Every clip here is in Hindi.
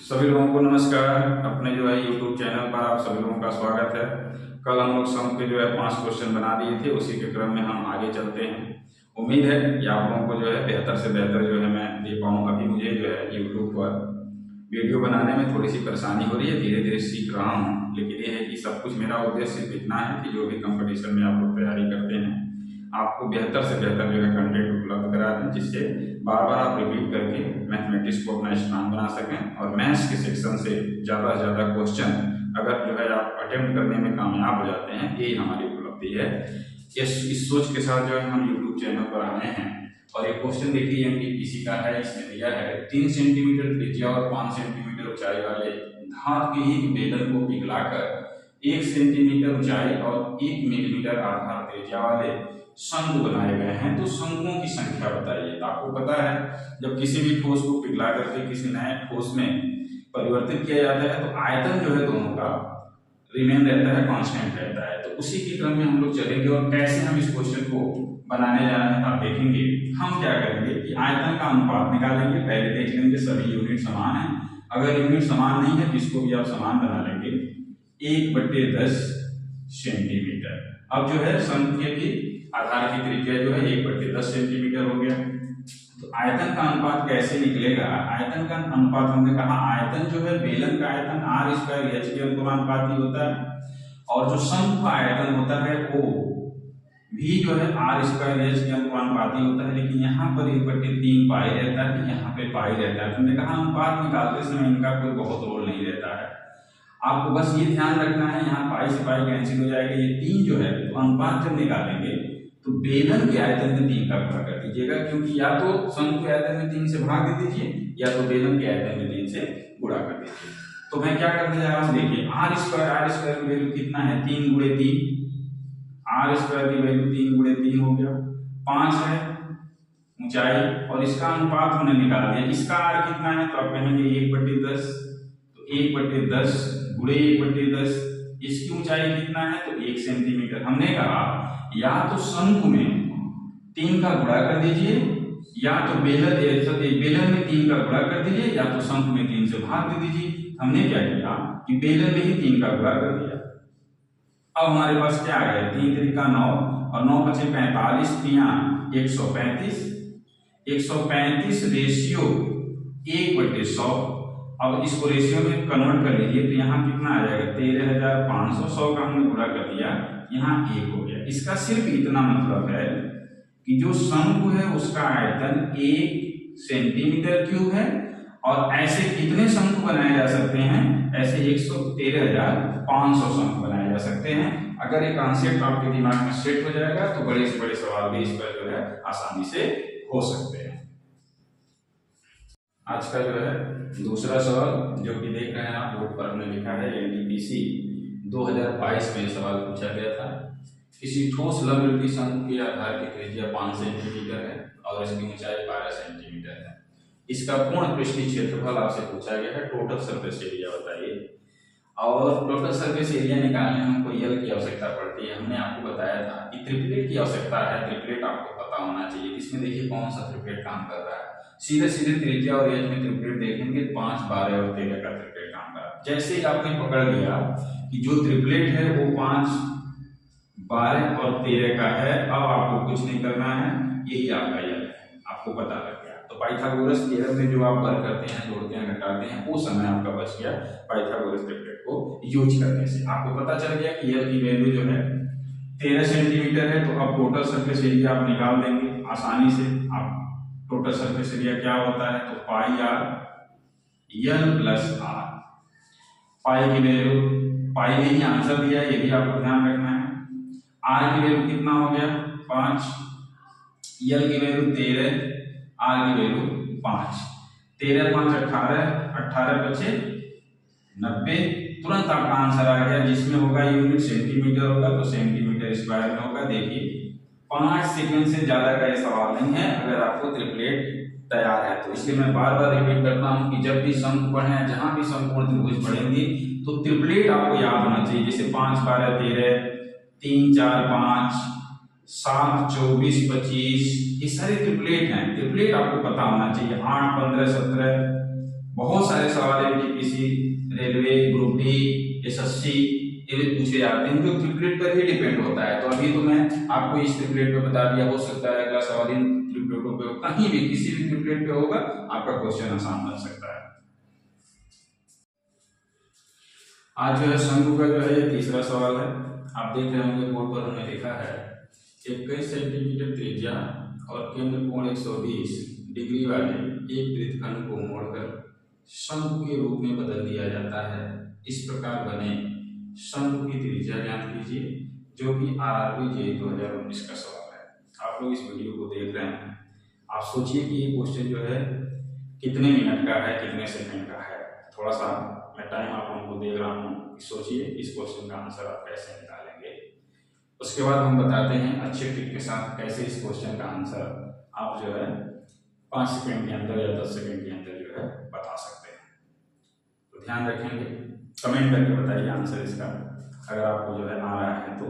सभी लोगों को नमस्कार। अपने जो है YouTube चैनल पर आप सभी लोगों का स्वागत है। कल हम लोग सम के जो है 5 क्वेश्चन बना दिए थे, उसी के क्रम में हम आगे चलते हैं। उम्मीद है कि आप लोगों को जो है बेहतर से बेहतर जो है मैं दे पाऊँ। अभी मुझे जो है YouTube पर वीडियो बनाने में थोड़ी सी परेशानी हो रही है, धीरे धीरे सीख रहा हूँ। लेकिन ये है कि सब कुछ मेरा उद्देश्य सिर्फ इतना है कि जो भी कंपटीशन में आप लोग तैयारी करते हैं, आपको बेहतर से बेहतर जो है कंटेंट उपलब्ध करा दें, जिससे बार बार आप रिपीट करके मैथमेटिक्स को अपना स्ट्रांग बना सकें और मैथ्स के सेक्शन से ज़्यादा से ज़्यादा क्वेश्चन अगर जो है आप अटेम्प्ट करने में कामयाब हो जाते हैं, यही हमारी उपलब्धि है। इस सोच के साथ जो है हम यूट्यूब चैनल पर आए हैं। और एक क्वेश्चन देखिए एमटीपीसी का है। इसमें दिया है 3 सेंटीमीटर त्रिज्या और 5 सेंटीमीटर ऊंचाई वाले धातु के एक बेलन को पिघलाकर 1 सेंटीमीटर ऊंचाई और 1 मिलीमीटर आधार त्रिज्या वाले शंकु बनाए गए हैं, तो शंकुओं की संख्या बताइए। तो आपको पता है जब किसी भी ठोस को पिघला करके किसी नए ठोस में परिवर्तित किया जाता है तो आयतन जो है दोनों का रिमेन रहता है, कांस्टेंट रहता है। तो उसी के क्रम में हम लोग चलेंगे और कैसे हम इस क्वेश्चन को बनाने जा रहे हैं आप देखेंगे। हम क्या करेंगे कि आयतन का अनुपात निकालेंगे। पहले देख लेंगे सभी यूनिट समान है। अगर यूनिट समान नहीं है तो इसको भी आप समान बना लेंगे, 1/10 सेंटीमीटर। अब जो है शंकु की आधार की त्रिज्या जो है 1/10 सेंटीमीटर हो गया। तो आयतन का अनुपात कैसे निकलेगा? आयतन का अनुपात हमने कहा आयतन जो है बेलन का आयतन r² h के अनुपाती होता है, और जो शंकु का आयतन होता है वो भी जो है r² h के अनुपाती होता है। लेकिन यहाँ पर 1/3 पाई रहता है, यहाँ पे पाई रहता है। हमने कहा अनुपात निकालते समय इनका कोई बहुत रोल नहीं रहता है। आपको बस ये ध्यान रखना है, यहाँ पाई से पाई कैंसिल हो जाएगा, ये 3 जो है तो अनुपात जब निकालेंगे तो बेलन के आयतन में 3 का गुणा कर दीजिएगा, क्योंकि या तो शंकु के आयतन में 3 से भाग दे दीजिए या तो बेलन के आयतन में 3 से गुणा कर दीजिए। तो मैं क्या करने जा रहा हूँ, देखिए r² की वैल्यू कितना है, 3 × 3, r² की वैल्यू 3 × 3 हो गया, 5 है ऊंचाई, और इसका अनुपात हमने निकाल दिया। इसका r कितना है तो आप कहेंगे 1/10, तो 1/10 × 1/10। इसकी ऊंचाई कितना है तो 1 सेंटीमीटर। हमने कहा या तो शंकु में 3 का गुणा कर दीजिए, या तो बेलन में 3 का गुणा कर दीजिए, या तो शंकु में 3 से भाग दे दीजिए। हमने क्या किया कि बेलन में ही 3 का गुणा कर दिया। अब हमारे पास क्या आ गया, 3 × 3 = 9 और 9 × 5 = 45, 3 × 135, 135 रेशियो 1/100। अब इसको रेशियो में कन्वर्ट कर लीजिए तो यहाँ कितना आ जाएगा, 13,500। 100 का हमने गुणा कर दिया, यहाँ 1 हो गया। इसका सिर्फ इतना मतलब है कि जो शंकु है उसका आयतन 1 सेंटीमीटर क्यूब है, और ऐसे कितने शंकु बनाए जा सकते हैं, ऐसे 113,500 शंकु बनाए जा सकते हैं। अगर ये कॉन्सेप्ट आपके दिमाग में सेट हो जाएगा तो बड़े से बड़े सवाल भी इस पर जो है आसानी से हो सकते हैं। आज का जो है दूसरा सवाल जो कि देख रहे हैं आप बोर्ड पर हमने लिखा है एनटीपीसी 2022 में सवाल पूछा गया था। किसी ठोस लंबवृत्तीय शंकु के आधार की त्रिज्या 5 सेंटीमीटर है और इसकी ऊंचाई 12 सेंटीमीटर है। इसका पूर्ण पृष्ठीय क्षेत्रफल आपसे पूछा गया है। टोटल सरफेस एरिया बताइए। और टोटल सरफेस एरिया निकालने में हमको यल की आवश्यकता पड़ती है। हमने आपको बताया था कि ट्रिपलेट की आवश्यकता है। ट्रिपलेट आपको पता होना चाहिए। इसमें देखिए कौन सा ट्रिपलेट काम कर रहा है। सीधे सीधे त्रिज्या और एज में ट्रिपलेट देखेंगे 5, 12 और 13 का ट्रिपलेट काम कर रहा है। जैसे ही आपने पकड़ लिया कि जो ट्रिपलेट है वो 5, 12 और 13 का है, अब आपको कुछ नहीं करना है, यही आपका यल है, आपको पता लग गया। तो पाइथागोरस थ्योरम में जो आप वर्क करते हैं, जोड़ते हैं, घटाते हैं, वो समय आपका बच गया पाइथागोरस ट्रिपलेट को यूज करने से। आपको पता चल गया कि यल की वैल्यू जो है 13 सेंटीमीटर है। तो अब टोटल सरफेस एरिया आप निकाल देंगे आसानी से। आप टोटल सरफेस एरिया क्या होता है तो पाई r यल प्लस r। पाई की वैल्यू, पाई में ही आंसर दिया है, ये भी आपको ध्यान रखना है। r की वैल्यू कितना हो गया 5, यल की वैल्यू 13, r की वैल्यू 5। 13 × 5 = 18, 18 बचे 90। तुरंत आपका आंसर आ गया, जिसमें होगा यूनिट सेंटीमीटर होगा तो सेंटीमीटर स्क्वायर में होगा। देखिए 5 सेकंड से ज्यादा का ये सवाल नहीं है अगर आपको ट्रिपलेट तैयार है तो। इसलिए मैं बार बार रिपीट करता हूं कि जब भी शंकु पढ़े, जहां भी समकोण त्रिभुज पढ़ेंगे तो ट्रिपलेट आपको याद होना चाहिए। जैसे 5, 12, 13, 3, 4, 5, 7, 24, 25, ये सारे ट्रिपलेट हैं। ट्रिपलेट आपको पता होना चाहिए। 8, 15, 17 बहुत सारे सवाल है TPC, railway, group D, SSC ये पूछे जाते हैं जो ट्रिपलेट पर ही डिपेंड होता है। तो अभी तो मैं आपको इस ट्रिपलेट पे बता दिया, हो सकता है अगला सवाल इन ट्रिपलेटों पे कहीं भी किसी भी ट्रिपलेट पे होगा, आपका क्वेश्चन आसान बन सकता है। आज जो है शंकु का जो है ये तीसरा सवाल है। आप देख रहे होंगे बोर्ड पर हमने लिखा है 21 सेंटीमीटर त्रिज्या और केंद्र कोण 120 डिग्री वाले एक वृत्तखंड को मोड़कर शंकु के रूप में बदल दिया जाता है। इस प्रकार बने शंकु की त्रिज्या ज्ञात कीजिए, जो कि आरआरबी जेईई 2019 का सवाल है। आप लोग इस वीडियो को देख रहे हैं, आप सोचिए कि ये क्वेश्चन जो है कितने मिनट का है, कितने सेकंड का है। थोड़ा सा मैं टाइम आप लोगों को देख रहा हूँ, सोचिए इस क्वेश्चन का आंसर आप कैसे निकालेंगे। उसके बाद हम बताते हैं अच्छे ट्रिक के साथ कैसे इस क्वेश्चन का आंसर आप जो है 5 सेकंड के अंदर या 10 सेकंड के अंदर जो है बता सकते हैं। तो ध्यान रखेंगे, कमेंट करके बताइए आंसर इसका, अगर आपको जो है आ रहा है तो।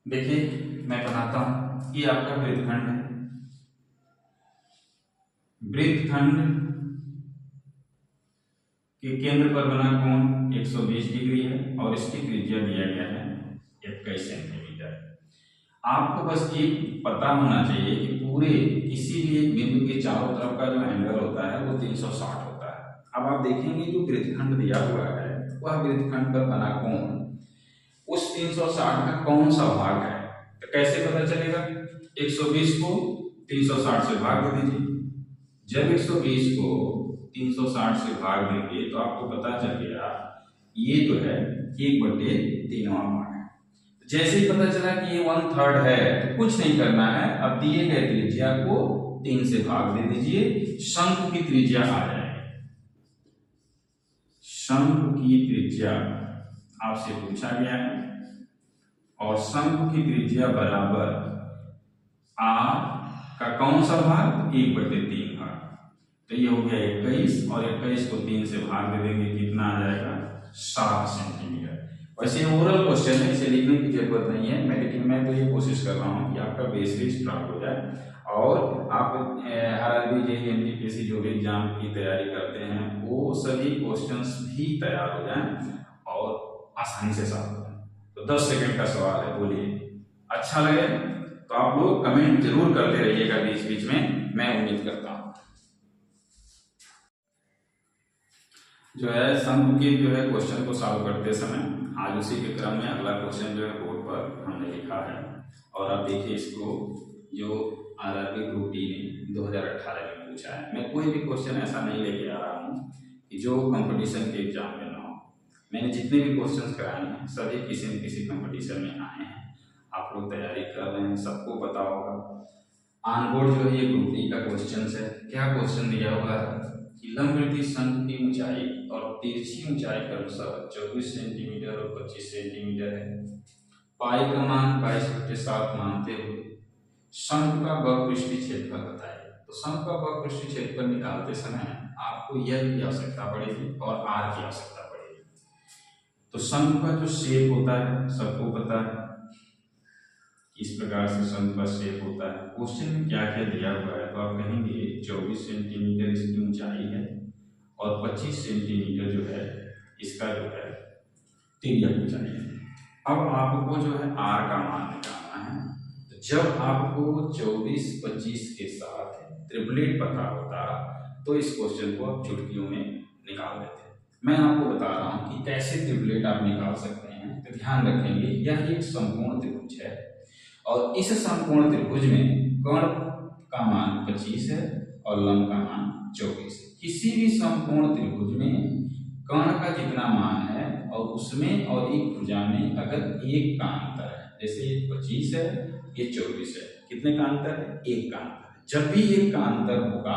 देखिए मैं बनाता हूं, ये आपका वृत्तखंड है। वृत्तखंड के केंद्र पर बना कोण 120 डिग्री है और इसकी त्रिज्या दिया गया है 21 सेंटीमीटर। आपको बस ये पता होना चाहिए कि पूरे किसी भी एक बिंदु के चारों तरफ का जो एंगल होता है वो 360 होता है। अब आप देखेंगे जो वृत्तखंड दिया हुआ है वह वृत्तखंड पर बना कोण उस 360 का कौन सा भाग है, तो कैसे पता चलेगा? 120 को 360 से भाग दे दीजिए। जब 120 को 360 से भाग देंगे तो आपको पता चल गया ये जो है 1/3 भाग है। जैसे ही पता चला कि ये 1/3 है तो कुछ नहीं करना है, अब दिए गए त्रिज्या को 3 से भाग दे दीजिए, शंकु की त्रिज्या आ जाएगी। शंकु की त्रिज्या आपसे पूछा गया है और शंकु की त्रिज्या बराबर r का कौन सा भाग? 1/3 भाग। तो ये हो गया 21 और 21 को 3 से भाग दे देंगे, कितना आ जाएगा? 7 सेंटीमीटर। वैसे ओरल क्वेश्चन है, इसे लिखने की जरूरत नहीं है, लेकिन मैं तो ये कोशिश कर रहा हूँ कि आपका बेसिक प्राप्त हो जाए और आप आरआरबी जेईई एनटीपीसी जो भी एग्जाम की तैयारी करते हैं वो सभी क्वेश्चंस भी तैयार हो जाएं और आसानी से सॉल्व हो जाए। तो 10 सेकंड का सवाल है, बोलिए। अच्छा लगे तो आप लोग कमेंट जरूर करते रहिएगा बीच बीच में, मैं उम्मीद करता हूँ। जो है शंकु के जो है क्वेश्चन को सॉल्व करते समय आज उसी के क्रम में अगला क्वेश्चन जो है बोर्ड पर हमने लिखा है और आप देखिए इसको जो आरआरबी ग्रुप डी ने 2018 में पूछा है। मैं कोई भी क्वेश्चन ऐसा नहीं लेके आ रहा हूँ कि जो कंपटीशन के एग्जाम में ना हो। मैंने जितने भी क्वेश्चन कराए हैं सभी किसी न किसी कंपटीशन में आए हैं। आप लोग तैयारी कर रहे हैं, सबको पता होगा। ऑन बोर्ड जो है ये ग्रुप डी का क्वेश्चन है। क्या क्वेश्चन दिया हुआ है कि लंबवृत्तीय शंकु की ऊंचाई और तिरछी ऊंचाई का अनुसार 24 सेंटीमीटर और 25 सेंटीमीटर है। पाई का मान 22/7 मानते हुए शंकु का वक्रपृष्ठीय क्षेत्रफल बताइए। तो शंकु का वक्रपृष्ठीय क्षेत्रफल निकालते समय आपको यल की आवश्यकता पड़ेगी और आर की आवश्यकता पड़ेगी। तो शंकु का जो शेप होता है सबको पता है, इस प्रकार से शंकु का शेप होता है। क्वेश्चन में क्या क्या दिया हुआ है तो आप कहेंगे 24 सेंटीमीटर इसकी ऊंचाई है और 25 सेंटीमीटर जो है इसका जो है त्रिज्या ऊंचाई है। अब आपको जो है आर का मान निकालना है। तो जब आपको 24, 25 के साथ ट्रिपलेट पता होता तो इस क्वेश्चन को आप चुटकियों में निकाल देते। मैं आपको बता रहा हूँ कि कैसे ट्रिपलेट आप निकाल सकते हैं। तो ध्यान रखेंगे यह एक समकोण त्रिभुज है और इस समकोण त्रिभुज में कोण का मान 25 है और लंब का मान 24 है। किसी भी समकोण त्रिभुज में कोण का जितना मान है और उसमें और एक भुजा में अगर एक का अंतर है, जैसे ये 25 है ये 24 है, कितने का अंतर है? एक का अंतर है। जब भी एक का अंतर होगा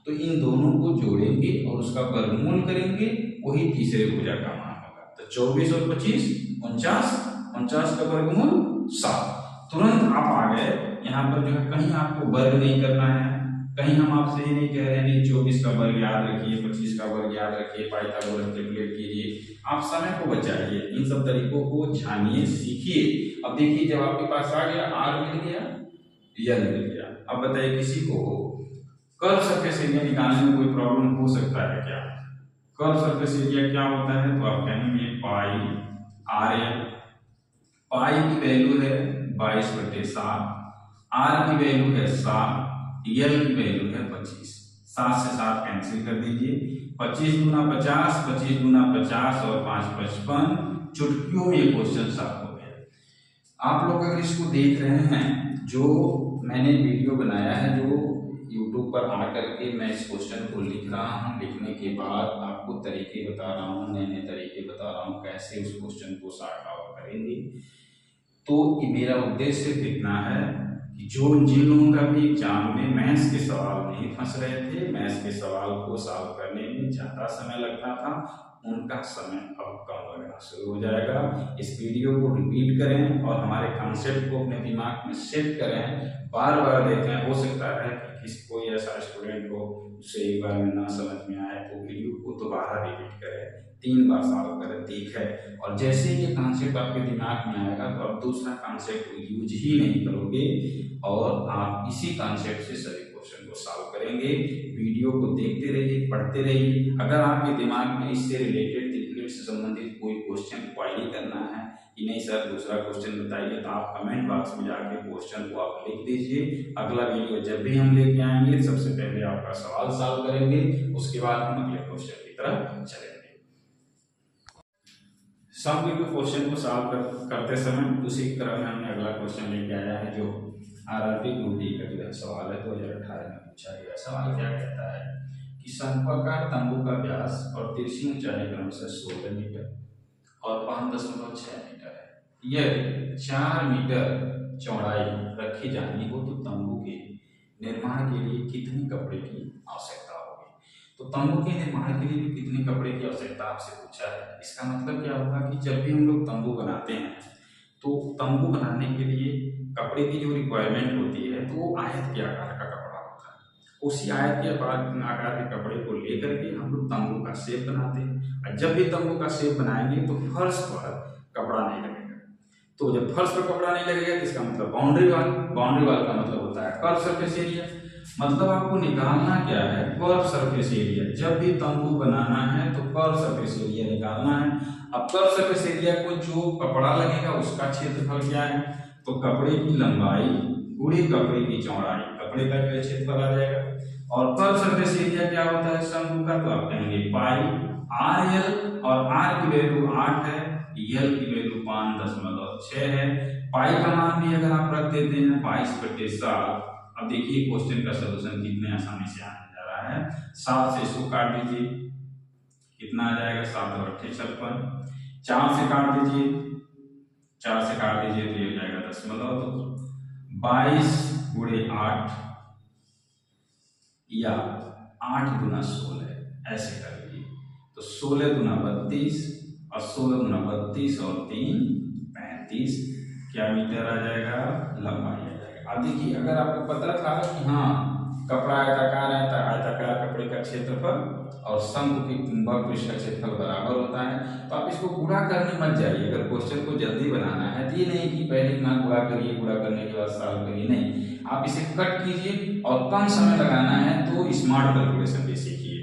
तो इन दोनों को जोड़ेंगे और उसका वर्गमूल करेंगे, वही तीसरे भुजा का मान होगा। तो 24 और 25 49, 49 का वर्गमूल 7। तुरंत आप आ गए। यहाँ पर जो है कहीं आपको वर्ग नहीं करना है, कहीं हम आपसे ये नहीं कह रहे हैं कि 24 का वर्ग याद रखिए, 25 का वर्ग याद रखिए, पाइथागोरस ट्रिपलेट कीजिए। आप समय को बचाइए, इन सब तरीकों को जानिए, सीखिए। अब देखिए जब आपके पास आ गया आर मिल गया, यल मिल गया। अब बताइए किसी को कर्व सरफेस एरिया निकालने में कोई प्रॉब्लम हो सकता है क्या? कर्व सरफेस एरिया क्या होता है? तो आप कहेंगे पाई आर एल। पाई की वैल्यू है 22/7, आर की वैल्यू है 7, एल की वैल्यू है 25। 7 से 7 कैंसिल कर दीजिए, 25 गुना 50, 25 गुना 50 और 5 55। चुटकियों में ये क्वेश्चन सॉल्व हो गया। आप लोग अगर इसको देख रहे हैं, जो मैंने वीडियो बनाया है, जो YouTube पर आकर के मैं इस क्वेश्चन को लिख रहा हूँ, लिखने के बाद आपको तरीके बता रहा हूँ, नए नए तरीके बता रहा हूँ कैसे उस क्वेश्चन को सॉर्ट आउट करेंगे। तो मेरा उद्देश्य इतना है कि जिन लोगों का भी एग्जाम में मैथ्स के सवाल नहीं फंस रहे थे, मैथ्स के सवाल को सॉल्व करने में ज़्यादा समय लगता था, उनका समय अब कम लगना शुरू हो जाएगा। इस वीडियो को रिपीट करें और हमारे कॉन्सेप्ट को अपने दिमाग में सेट करें, बार बार देखें। हो सकता है कि किसी कोई ऐसा स्टूडेंट हो उसे एक बार में ना समझ में आए, तो वीडियो को दोबारा रिपीट करें, 3 बार सॉल्व करें, देखें, और जैसे ही ये कॉन्सेप्ट आपके दिमाग में आएगा तो आप दूसरा कॉन्सेप्ट को यूज ही नहीं करोगे और आप इसी कॉन्सेप्ट से सभी क्वेश्चन को सॉल्व करेंगे। वीडियो को देखते रहिए, पढ़ते रहिए। अगर आपके दिमाग में इससे रिलेटेड से संबंधित कोई क्वेश्चन क्वारी करना है कि नहीं सर दूसरा क्वेश्चन बताइए, तो आप कमेंट बॉक्स में जाके क्वेश्चन को आप लिख दीजिए। अगला वीडियो जब भी हम लेके आएंगे सबसे पहले आपका सवाल सॉल्व करेंगे, उसके बाद हम अगले क्वेश्चन की तरफ चलेंगे। सम के क्वेश्चन को सॉल्व करते समय उसी क्रम में हमने अगला क्वेश्चन लेके आया है, जो RRB ग्रुप डी का जो है सवाल है 2018 में पूछा गया। सवाल क्या कहता है कि सर्पाकार तंबू का व्यास और तिरछी ऊंचाई क्रमशः 16 मीटर और 5.6 मीटर है। यदि 4 मीटर चौड़ाई रखी जानी हो तो तंबू के निर्माण के लिए कितने कपड़े की आवश्यकता होगी? तो तंबू के निर्माण के लिए भी कितने कपड़े की आवश्यकता आपसे पूछा है। इसका मतलब क्या होगा कि जब भी हम लोग तंबू बनाते हैं तो तंबू बनाने के लिए कपड़े की जो रिक्वायरमेंट होती है तो वो आयत के आकार का कपड़ा होता है। उसी आयत के आकार के कपड़े को लेकर के हम लोग तंबू का शेप बनाते हैं, और जब भी तंबू का शेप बनाएंगे तो फर्श पर कपड़ा नहीं लगेगा। तो जब फर्श पर कपड़ा नहीं लगेगा तो इसका मतलब बाउंड्री वाल का मतलब होता है कर्व सरफेस एरिया। मतलब आपको निकालना क्या है? Curve surface area. जब भी तंबू बनाना है तो कर्व सरफेस एरिया निकालना है। अब कर्व सरफेस एरिया को जो कपड़ा लगेगा उसका क्षेत्रफल क्या है? तो कपड़े की लंबाई गुणे कपड़े की चौड़ाई, कपड़े का जो क्षेत्रफल आ जाएगा। और कर्व सरफेस एरिया क्या होता है शंकु का? तो आप कहेंगे पाई आर एल, और आर की वैल्यू 8 है, एल की वैल्यू 5.6 है। पाई का मान भी अगर आप रख देते हैं 22/7। अब देखिए क्वेश्चन का सलूशन कितने आसानी से आने जा रहा है। 7 से इसको काट दीजिए, कितना आ जाएगा? 7 और 8 56। 4 से काट दीजिए, 4 से काट दीजिए तो ये हो जाएगा 22 गुणे 8 या 8 गुना 16, ऐसे कर लीजिए। तो 16 गुना 32 और 16 गुना 32 और 3 35, क्या मीटर आ जाएगा? लंबाई आ जाएगा। अब देखिए अगर आपको पता था कि हाँ कपड़ा आयताकार है, आयताकार कपड़े का क्षेत्रफल और शंकु की वक्र का क्षेत्रफल बराबर होता है, तो आप इसको गुणा करने मत जाइए। अगर क्वेश्चन को जल्दी बनाना है तो ये नहीं कि पहले ना गुणा करिए, गुणा करने के बाद सॉल्व करिए, नहीं, आप इसे कट कीजिए और कम समय लगाना है तो स्मार्ट कैलकुलेशन भी सीखिए।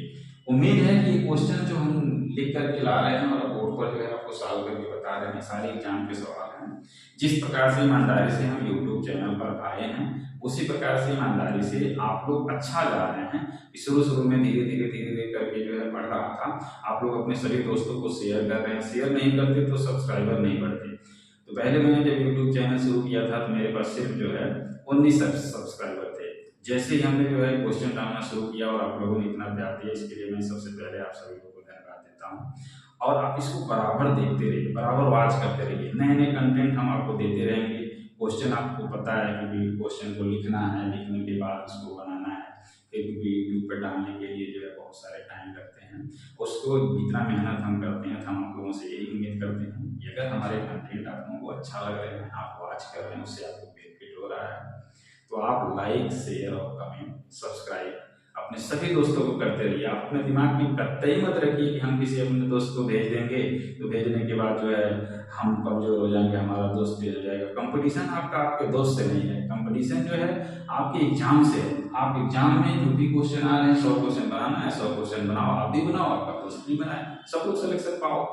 उम्मीद है कि ये क्वेश्चन जो हम लिख करके ला रहे हैं और बोर्ड पर जो है आपको सॉल्व करके बता रहे हैं, सारे एग्जाम के सवाल हैं। जिस प्रकार से ईमानदारी से हम YouTube चैनल पर आए हैं उसी प्रकार से ईमानदारी से आप लोग अच्छा जा रहे हैं। शुरू में धीरे धीरे करके जो है पढ़ रहा था, आप लोग अपने सभी दोस्तों को शेयर कर रहे हैं। शेयर नहीं करते तो सब्सक्राइबर नहीं बढ़ते। तो पहले मैंने जब YouTube चैनल शुरू किया था तो मेरे पास सिर्फ जो है 19 सब्सक्राइबर थे। जैसे ही हमने जो है क्वेश्चन डालना शुरू किया और आप लोगों ने इतना प्यार दिया, इसके लिए मैं सबसे पहले आप सभी लोगों को धन्यवाद देता हूँ। और आप इसको बराबर देखते रहिए, बराबर वॉच करते रहिए, नए नए कंटेंट हम आपको देते रहेंगे। क्वेश्चन आपको पता है कि क्वेश्चन को लिखना है, लिखने के बाद उसको बनाना है, क्योंकि यूट्यूब पर डालने के लिए जो है बहुत सारे टाइम लगते हैं। उसको जितना मेहनत हम करते हैं तो हम आप लोगों से यही उम्मीद करते हैं कि अगर हमारे कंटेंट आप लोगों को अच्छा लग रहे हैं, आप वॉच कर रहे हैं, उससे आपको बेनिफिट हो रहा है, तो आप लाइक शेयर और कमेंट सब्सक्राइब अपने सभी दोस्तों को करते रहिए। आप अपने दिमाग में कतई मत रखिए कि हम किसी अपने दोस्त को भेज देंगे तो भेजने के बाद जो है हम कमजोर हो जाएंगे, हमारा दोस्त भेज हो जाएगा। कंपटीशन आपका आपके दोस्त से नहीं है, कंपटीशन जो है आपके एग्जाम से है। आप एग्जाम में जो भी क्वेश्चन आ रहे हैं 100 क्वेश्चन बनाना है, 100 क्वेश्चन बनाओ, आप भी बनाओ, आपका दोस्त भी बनाए, सब लोग सिलेक्शन पाओ।